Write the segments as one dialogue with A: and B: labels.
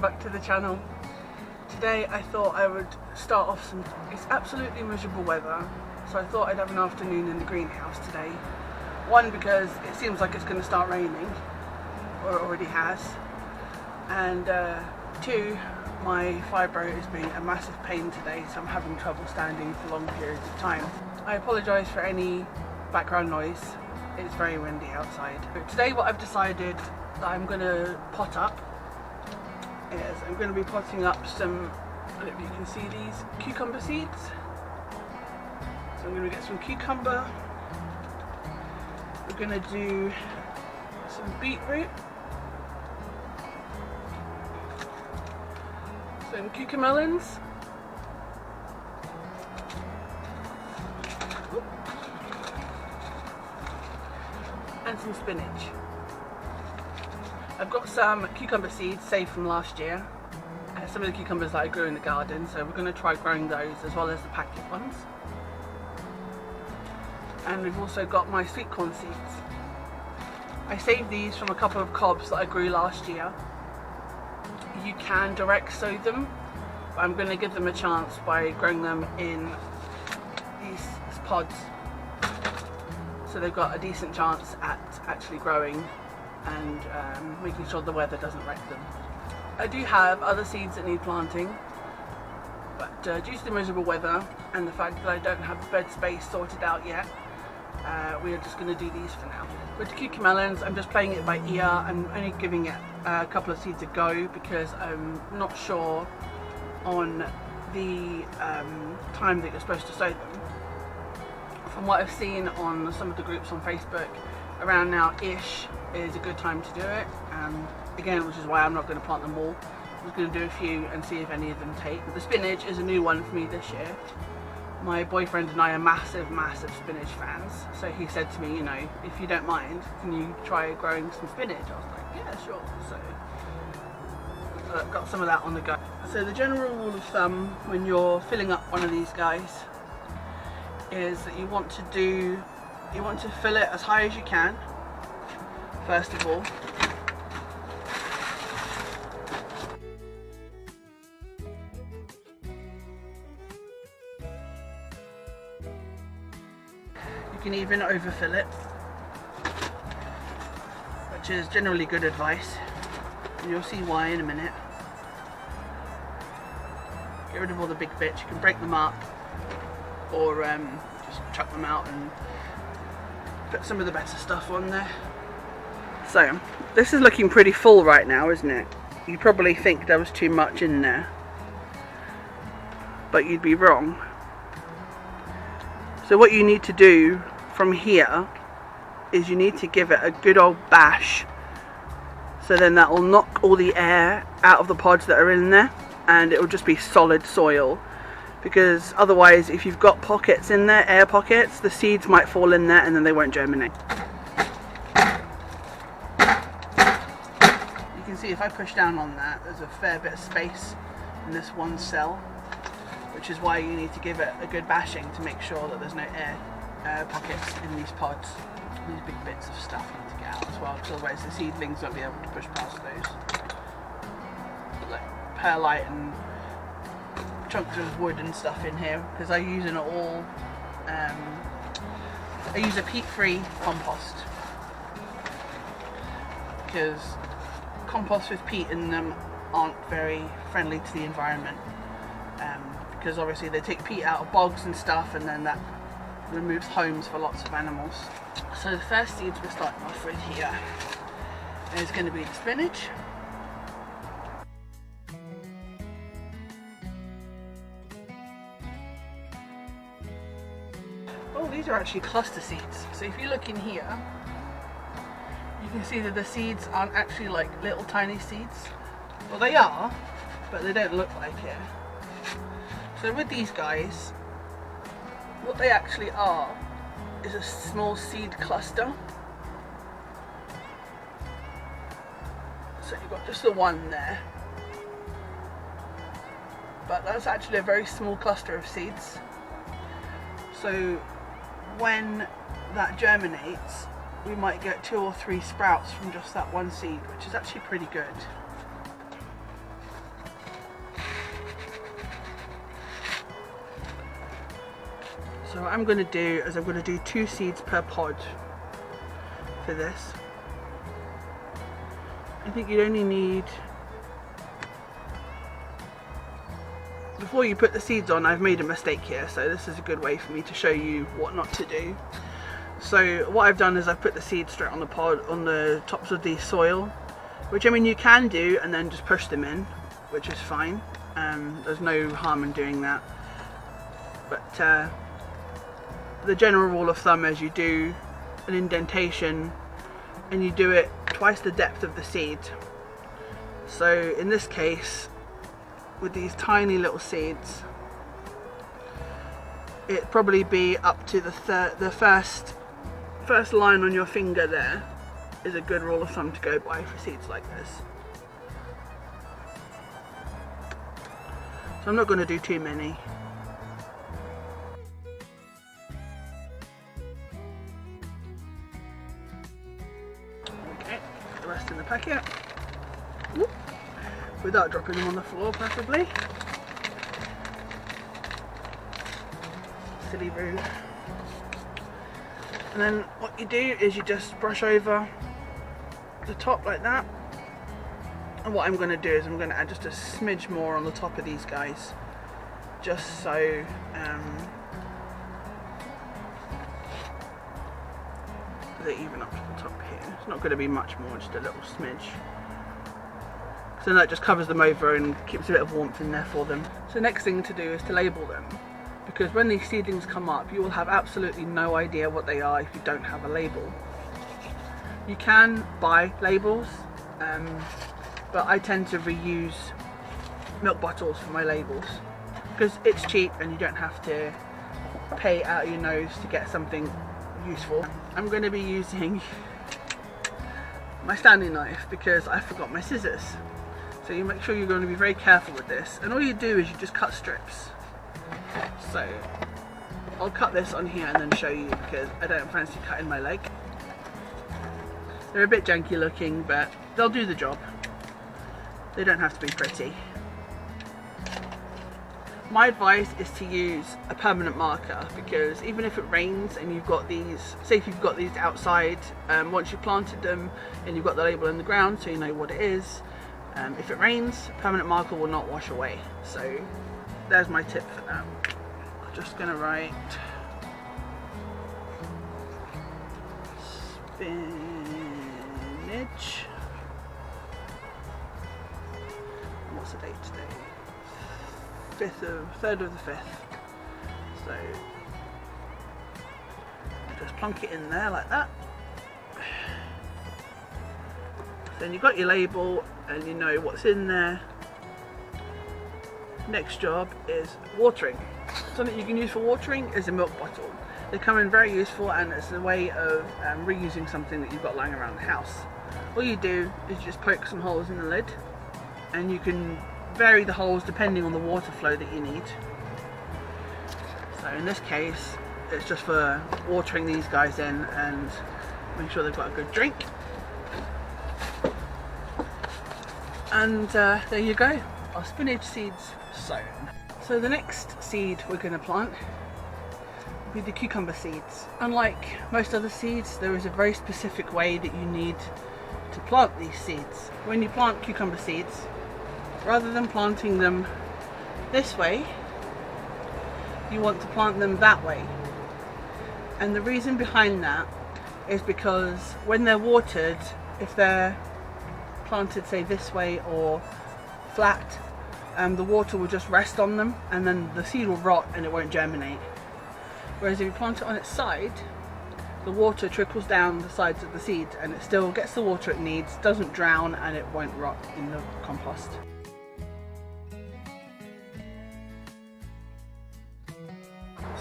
A: welcome back to the channel. Today I thought I would start off it's absolutely miserable weather, so I thought I'd have an afternoon in the greenhouse today. One, because it seems like it's going to start raining, or it already has, and two, my fibro is being a massive pain today, so I'm having trouble standing for long periods of time. I apologise for any background noise, it's very windy outside. But today what I've decided that I'm going to pot up is I'm going to be potting up some, I don't know if you can see these, cucumber seeds. So I'm going to get some cucumber, we're going to do some beetroot, some cucamelons, and some spinach. I've got some cucumber seeds saved from last year, some of the cucumbers that I grew in the garden, so we're going to try growing those as well as the packet ones. And we've also got my sweetcorn seeds. I saved these from a couple of cobs that I grew last year. You can direct sow them, but I'm going to give them a chance by growing them in these pods, so they've got a decent chance at actually growing and making sure the weather doesn't wreck them. I do have other seeds that need planting, but due to the miserable weather and the fact that I don't have the bed space sorted out yet, we are just going to do these for now. With the cucamelons, I'm just playing it by ear. I'm only giving it a couple of seeds a go because I'm not sure on the time that you're supposed to sow them. From what I've seen on some of the groups on Facebook, around now-ish is a good time to do it. Again, which is why I'm not going to plant them all. I'm just going to do a few and see if any of them take. The spinach is a new one for me this year. My boyfriend and I are massive spinach fans, so he said to me, you know, if you don't mind, can you try growing some spinach? I was like, yeah, sure. So I've got some of that on the go. So the general rule of thumb when you're filling up one of these guys is that you want to fill it as high as you can, first of all. You can even overfill it, which is generally good advice, and you'll see why in a minute. Get rid of all the big bits, you can break them up or just chuck them out and put some of the better stuff on there. So this is looking pretty full right now, isn't it? You probably think there was too much in there, but you'd be wrong. So what you need to do from here is you need to give it a good old bash, so then that will knock all the air out of the pods that are in there and it will just be solid soil, because otherwise if you've got pockets in there, air pockets, the seeds might fall in there and then they won't germinate. You can see if I push down on that, there's a fair bit of space in this one cell, which is why you need to give it a good bashing to make sure that there's no air pockets in these pods. These big bits of stuff need to get out as well, because otherwise the seedlings won't be able to push past those. Like perlite and chunks of wood and stuff in here, because I use a peat-free compost, because compost with peat in them aren't very friendly to the environment. Because obviously they take peat out of bogs and stuff, and then that removes homes for lots of animals. So the first seeds we're starting off with here is going to be the spinach. Oh, these are actually cluster seeds. So if you look in here, you can see that the seeds aren't actually like little tiny seeds. Well, they are, but they don't look like it. So with these guys, what they actually are is a small seed cluster. So you've got just the one there, but that's actually a very small cluster of seeds. So when that germinates, we might get 2 or 3 sprouts from just that one seed, which is actually pretty good. So what I'm going to do is I'm going to do 2 seeds per pod for this. I think you'd only need, before you put the seeds on, I've made a mistake here, so this is a good way for me to show you what not to do. So what I've done is I've put the seeds straight on the pod, on the tops of the soil, which I mean you can do and then just push them in, which is fine. There's no harm in doing that. But the general rule of thumb is you do an indentation and you do it twice the depth of the seed. So in this case, with these tiny little seeds, it'd probably be up to the first line on your finger there is a good rule of thumb to go by for seeds like this. So I'm not going to do too many. Okay, put the rest in the packet. Whoop. Without dropping them on the floor, preferably. Silly rude. And then what you do is you just brush over the top like that. And what I'm going to do is I'm going to add just a smidge more on the top of these guys, just so they even up to the top here. It's not going to be much more, just a little smidge. So that just covers them over and keeps a bit of warmth in there for them. So the next thing to do is to label them, because when these seedlings come up you will have absolutely no idea what they are if you don't have a label. You can buy labels, but I tend to reuse milk bottles for my labels because it's cheap and you don't have to pay out of your nose to get something useful. I'm going to be using my standing knife because I forgot my scissors. So you make sure you're going to be very careful with this, and all you do is you just cut strips. So I'll cut this on here and then show you because I don't fancy cutting my leg. They're a bit janky looking, but they'll do the job. They don't have to be pretty. My advice is to use a permanent marker, because even if it rains and you've got these, say if you've got these outside, once you've planted them and you've got the label in the ground so you know what it is, if it rains, permanent marker will not wash away. So there's my tip for that. I'm just going to write spinach. What's the date today? 3rd of the 5th. So just plonk it in there like that. Then you've got your label and you know what's in there. Next job is watering. Something you can use for watering is a milk bottle. They come in very useful, and it's a way of reusing something that you've got lying around the house. All you do is you just poke some holes in the lid, and you can vary the holes depending on the water flow that you need. So in this case it's just for watering these guys in and make sure they've got a good drink. And there you go, our spinach seeds sown. So the next seed we're going to plant will be the cucumber seeds. Unlike most other seeds, there is a very specific way that you need to plant these seeds. When you plant cucumber seeds, rather than planting them this way, you want to plant them that way. And the reason behind that is because when they're watered, if they're planted say this way or flat, the water will just rest on them and then the seed will rot and it won't germinate. Whereas if you plant it on its side, the water trickles down the sides of the seed and it still gets the water it needs, doesn't drown, and it won't rot in the compost.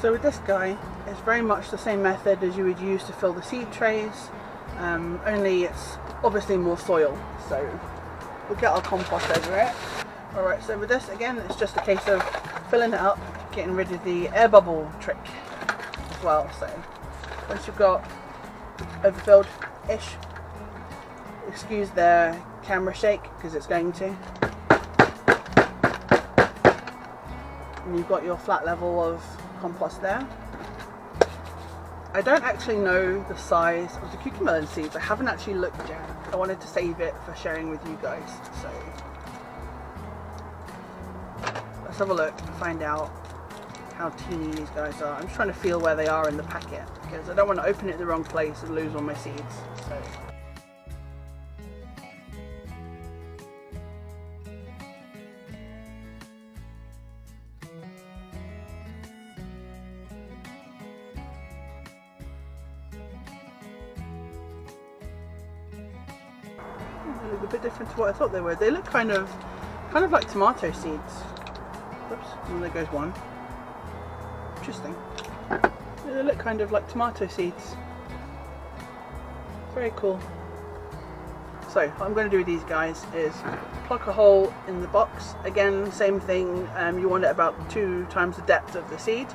A: So with this guy, it's very much the same method as you would use to fill the seed trays, only it's obviously more soil, so we'll get our compost over it. Alright, so with this again, it's just a case of filling it up, getting rid of the air bubble trick as well. So once you've got overfilled-ish, excuse the camera shake because it's going to, and you've got your flat level of compost there, I don't actually know the size of the cucamelon seeds. I haven't actually looked yet. I wanted to save it for sharing with you guys. So let's have a look and find out how teeny these guys are. I'm just trying to feel where they are in the packet because I don't want to open it in the wrong place and lose all my seeds. So. They look a bit different to what I thought they were. They look kind of like tomato seeds. Whoops, and there goes one. Interesting. They look kind of like tomato seeds. Very cool. So what I'm going to do with these guys is pluck a hole in the box. Again, same thing. You want it about 2 times the depth of the seed.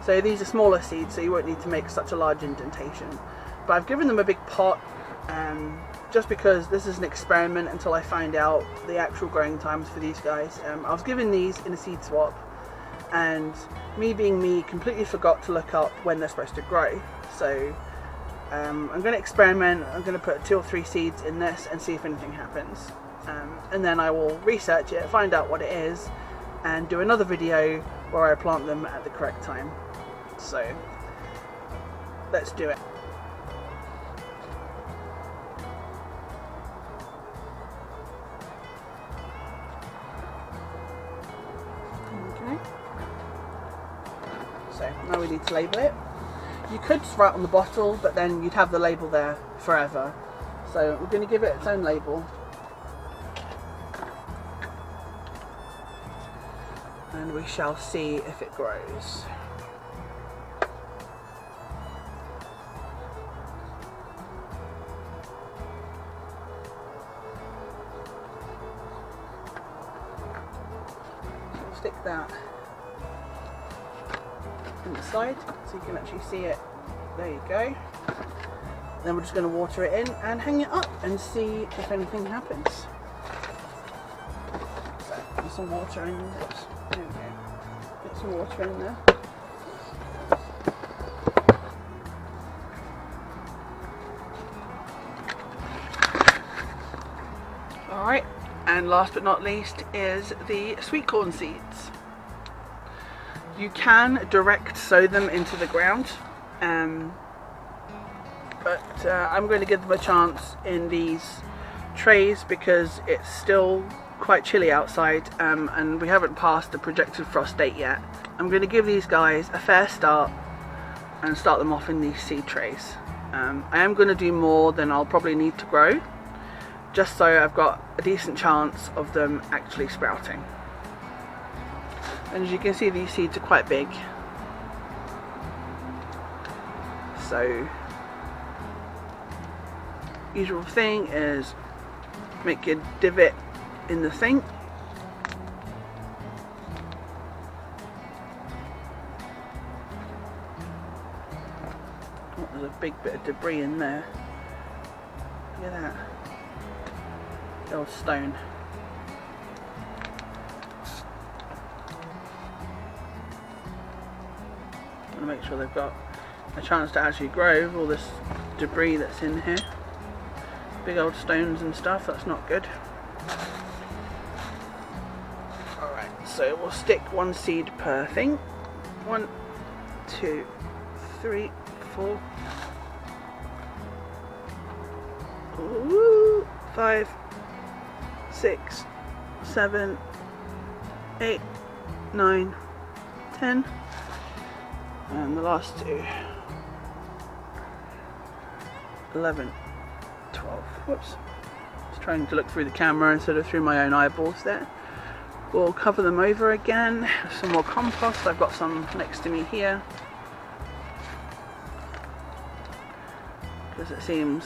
A: So these are smaller seeds, so you won't need to make such a large indentation. But I've given them a big pot. Just because this is an experiment until I find out the actual growing times for these guys. I was given these in a seed swap, and me being me completely forgot to look up when they're supposed to grow. So I'm going to experiment. I'm going to put 2 or 3 seeds in this and see if anything happens, and then I will research it, find out what it is, and do another video where I plant them at the correct time. So let's do it. So now we need to label it. You could just write on the bottle, but then you'd have the label there forever. So we're going to give it its own label. And we shall see if it grows. So we'll stick that in the side so you can actually see it. There you go. Then we're just going to water it in and hang it up and see if anything happens. So put some water in this. There we go. Get some water in there. Alright, and last but not least is the sweetcorn seeds. You can direct sow them into the ground, but I'm going to give them a chance in these trays because it's still quite chilly outside, and we haven't passed the projected frost date yet. I'm going to give these guys a fair start and start them off in these seed trays. I am going to do more than I'll probably need to grow, just so I've got a decent chance of them actually sprouting. And as you can see, these seeds are quite big. So, usual thing is make your divot in the thing. Oh, there's a big bit of debris in there. Look at that. The old stone. To make sure they've got a chance to actually grow with all this debris that's in here. Big old stones and stuff, that's not good. Alright, so we'll stick 1 seed per thing. 1, 2, 3, 4. Ooh, 5, 6, 7, 8, 9, 10. And the last 2, 11, 12. Whoops. Just trying to look through the camera instead of through my own eyeballs there. We'll cover them over again. Some more compost. I've got some next to me here. Because it seems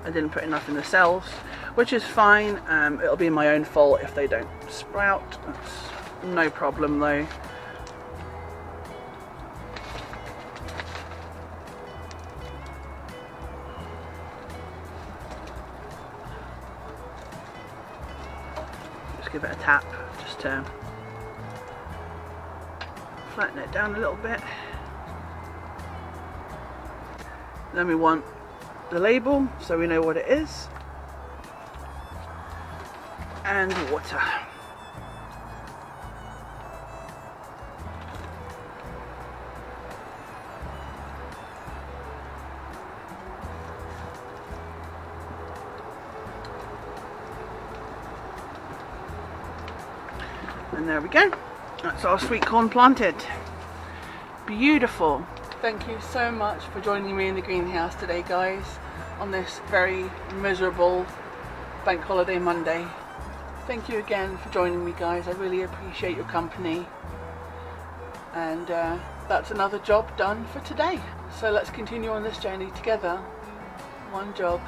A: I didn't put enough in the cells, which is fine. It'll be my own fault if they don't sprout. That's no problem though. Give it a tap just to flatten it down a little bit. Then we want the label so we know what it is, and water. And there we go. That's our sweet corn planted. Beautiful. Thank you so much for joining me in the greenhouse today, guys, on this very miserable bank holiday Monday. Thank you again for joining me, guys. I really appreciate your company. And that's another job done for today. So let's continue on this journey together. One job,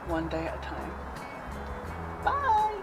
A: one day at a time. Bye!